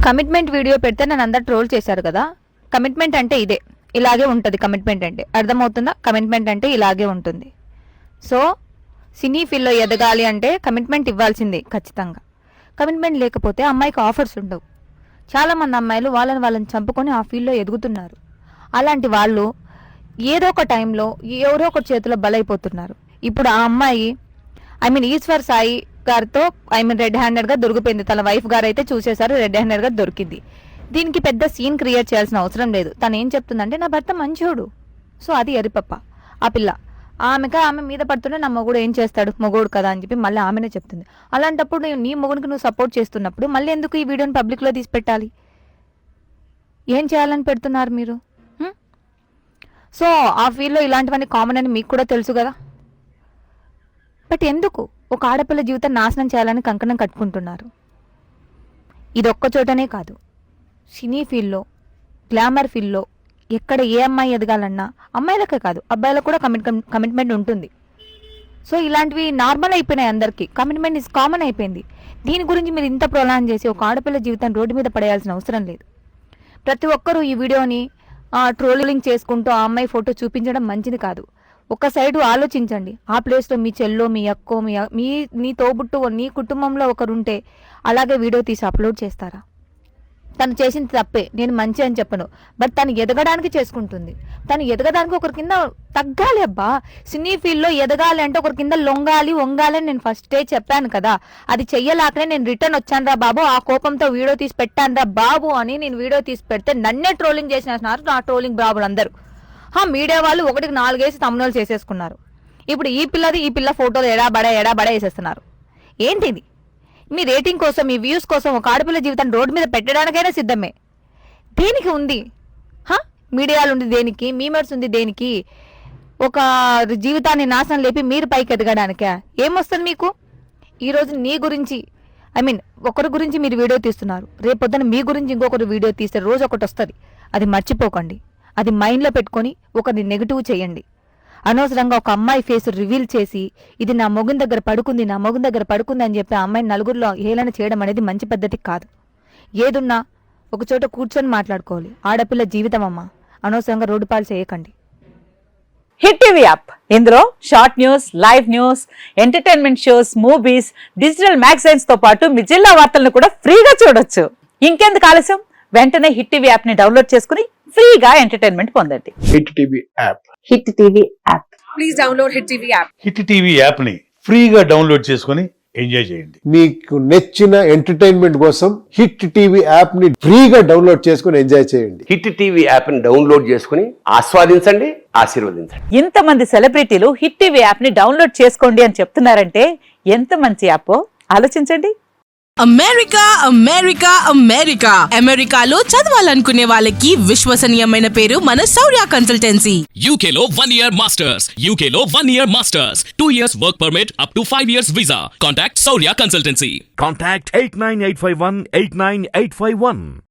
Commitment video పెడితే నన్ను అందరు ట్రోల్ చేశారు కదా. కమిట్మెంట్ అంటే ఇదే, ఇలాగే ఉంటుంది. కమిట్మెంట్ అంటే అర్థమవుతుందా? కమిట్మెంట్ అంటే ఇలాగే ఉంటుంది. సో సినీ ఫీల్డ్లో ఎదగాలి అంటే కమిట్మెంట్ ఇవ్వాల్సిందే ఖచ్చితంగా. కమిట్మెంట్ లేకపోతే అమ్మాయికి ఆఫర్స్ ఉండవు. చాలామంది అమ్మాయిలు వాళ్ళని చంపుకొని ఆ ఫీల్డ్లో ఎదుగుతున్నారు. అలాంటి వాళ్ళు ఏదో ఒక టైంలో ఎవరో ఒక చేతిలో బలైపోతున్నారు. ఇప్పుడు ఆ అమ్మాయి ఈశ్వర్ సాయి గారితో రెడ్ హ్యాండెడ్గా దొరికిపోయింది. తన వైఫ్ గారు అయితే చూసేశారు, రెడ్ హ్యాండెడ్గా దొరికింది. దీనికి పెద్ద సీన్ క్రియేట్ చేయాల్సిన అవసరం లేదు. తను ఏం చెప్తుందంటే నా భర్త మంచోడు. సో అది ఎరిపప్ప ఆ పిల్ల. ఆమె మీద పడుతుంటే నా మొగుడు ఏం చేస్తాడు, మొగుడు కదా అని చెప్పి మళ్ళీ ఆమెనే చెప్తుంది. అలాంటప్పుడు నీ మొగుడికి నువ్వు సపోర్ట్ చేస్తున్నప్పుడు మళ్ళీ ఎందుకు ఈ వీడియోని పబ్లిక్లో తీసి పెట్టాలి? ఏం చేయాలని పెడుతున్నారు మీరు? సో ఆ ఫీల్డ్లో ఇలాంటివన్నీ కామన్ అని మీకు కూడా తెలుసు కదా. బట్ ఎందుకు ఒక ఆడపిల్ల జీవితం నాశనం చేయాలని కంకణం కట్టుకుంటున్నారు? ఇది ఒక్క చోటనే కాదు, సినీ ఫీల్డ్లో, గ్లామర్ ఫీల్డ్లో ఎక్కడ ఏ అమ్మాయి ఎదగాలన్నా అమ్మాయిలకే కాదు అబ్బాయిలకు కూడా కమిట్మెంట్ ఉంటుంది. సో ఇలాంటివి నార్మల్ అయిపోయినాయి అందరికీ. కమిట్మెంట్ ఇస్ కామన్ అయిపోయింది. దీని గురించి మీరు ఇంత ప్రోలాన్ చేసి ఒక ఆడపిల్ల జీవితం రోడ్డు మీద పడేయాల్సిన అవసరం లేదు. ప్రతి ఒక్కరూ ఈ వీడియోని ట్రోలింగ్ చేసుకుంటూ ఆ అమ్మాయి ఫోటో చూపించడం మంచిది కాదు. ఒక సైడు ఆలోచించండి. ఆ ప్లేస్లో మీ చెల్లో, మీ అక్కో, మీ తోబుట్టు, నీ కుటుంబంలో ఒకరుంటే అలాగే వీడియో తీసి అప్లోడ్ చేస్తారా? తను చేసింది తప్పే, నేను మంచి అని చెప్పను. బట్ తను ఎదగడానికి చేసుకుంటుంది. తను ఎదగడానికి ఒకరి కింద తగ్గాలి. అబ్బా, సినీ ఫీల్డ్లో ఎదగాలి అంటే ఒకరి కింద లొంగాలి, వంగాలి అని నేను ఫస్టే చెప్పాను కదా. అది చెయ్యలాకనే నేను రిటర్న్ వచ్చాను రా బాబు, ఆ కోపంతో వీడియో తీసి పెట్టాను రా బాబు అని నేను వీడియో తీసి పెడితే నన్నే ట్రోలింగ్ చేసినారు నా ట్రోలింగ్ బాబులు అందరూ. మీడియా వాళ్ళు 1కి 4 తమ్ముళ్ళు చేసేసుకున్నారు. ఇప్పుడు ఈ పిల్ల ఫోటోలు ఎడాబడా వేసేస్తున్నారు. ఏంటిది? మీ రేటింగ్ కోసం, మీ వ్యూస్ కోసం ఒక ఆడపిల్ల జీవితాన్ని రోడ్డు మీద పెట్టడానికైనా సిద్ధమే. దేనికి ఉంది? మీడియాలు ఉంది దేనికి? మీమర్స్ ఉంది దేనికి? ఒక జీవితాన్ని నాశనం లేపి మీరు పైకి ఎదగడానికా? ఏమొస్తుంది మీకు? ఈరోజు నీ గురించి ఒకరి గురించి మీరు వీడియో తీస్తున్నారు, రేపొద్దున మీ గురించి ఇంకొకరు వీడియో తీస్తే రోజు ఒకటి వస్తుంది. అది మర్చిపోకండి. అది మైండ్లో పెట్టుకొని ఒకరిని నెగిటివ్ చేయండి. అనవసరంగా ఒక అమ్మాయి ఫేస్ రివీల్ చేసి ఇది నా మొగుని దగ్గర పడుకుంది అని చెప్పి ఆ అమ్మాయిని నలుగురిలో హేళన చేయడం అనేది మంచి పద్ధతి కాదు. ఏదున్నా ఒక చోట కూర్చొని మాట్లాడుకోవాలి. ఆడపిల్ల జీవితం అమ్మా, అనవసరంగా రోడ్డు పాలు చేయకండి. హిట్ టీవీ యాప్, ఇందులో short news, live news, entertainment shows, movies, digital magazines తో పాటు మీ జిల్లా వార్తలను కూడా ఫ్రీగా చూడొచ్చు. ఇంకెందుకు ఆలస్యం, వెంటనే హిట్ టీవీ యాప్ ని డౌన్లోడ్ చేసుకుని ఫ్రీగా ఎంటర్టైన్మెంట్ పొందండి. Hit TV app. Hit TV app. Please download hit TV app. Hit TV app ని ఫ్రీగా డౌన్లోడ్ చేసుకుని ఎంజాయ్ చేయండి. మీకు నచ్చిన ఎంటర్టైన్మెంట్ కోసం హిట్ టీవీ యాప్ ని ఫ్రీగా డౌన్లోడ్ చేసుకుని ఎంజాయ్ చేయండి. హిట్ టీవీ యాప్ ని డౌన్లోడ్ చేసుకుని ఆస్వాదించండి, ఆశీర్వదించండి. ఇంతమంది సెలబ్రిటీలు హిట్ టీవీ యాప్ ని డౌన్లోడ్ చేసుకోండి అని చెప్తున్నారంటే ఎంత మంచి యాప్ ఆలోచించండి. అమెరికాలో చదవాలనుకునే వాళ్ళకి విశ్వసనీయమైన పేరు మన శౌర్య కన్సల్టెన్సీ. UK లో 1 year masters, 2 years work permit up to 5 years visa. Contact Saurya Consultancy. Contact 89851 89851.